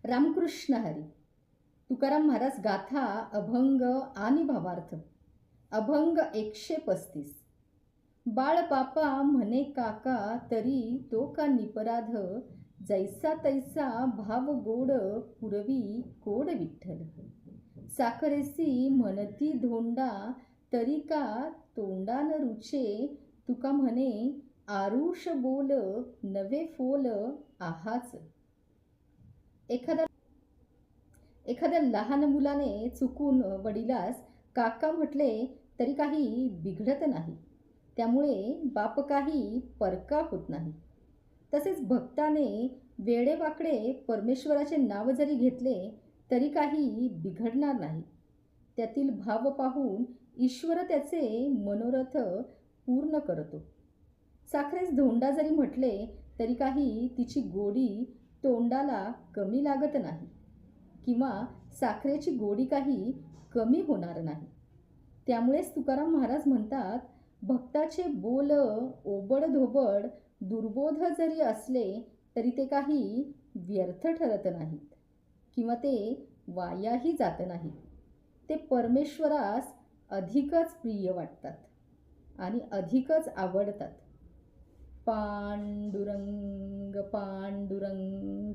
रामकृष्ण हरी. तुकाराम महाराज गाथा अभंग आणि भावार्थ. अभंग 135. बाळ पापा म्हणे काका तरी तो का निपराध, जैसा तैसा भाव गोड पुरवी कोड विठ्ठल. साखरेसी म्हणती धोंडा तरी का तोंडान रुचे, तुका म्हणे आरुष बोल नवे फोल आहाच. एखाद्या लहान मुलाने चुकून वडिलास काका म्हटले तरी काही बिघडत नाही, त्यामुळे बाप काही परका होत नाही. तसेच भक्ताने वेडेवाकडे परमेश्वराचे नाव जरी घेतले तरी काही बिघडणार नाही. त्यातील भाव पाहून ईश्वर त्याचे मनोरथ पूर्ण करतो. साखरेस धोंडा जरी म्हटले तरी काही तिची गोडी तोंडाला कमी लागत नाही किंवा साखरेची गोडी काही कमी होणार नाही. त्यामुळेच तुकाराम महाराज म्हणतात, भक्ताचे बोल ओबड धोबड दुर्बोध जरी असले तरी ते काही व्यर्थ ठरत नाहीत किंवा ते वायाही जात नाहीत. ते परमेश्वरास अधिकच प्रिय वाटतात आणि अधिकच आवडतात. पांडुरंग पांडुरंग.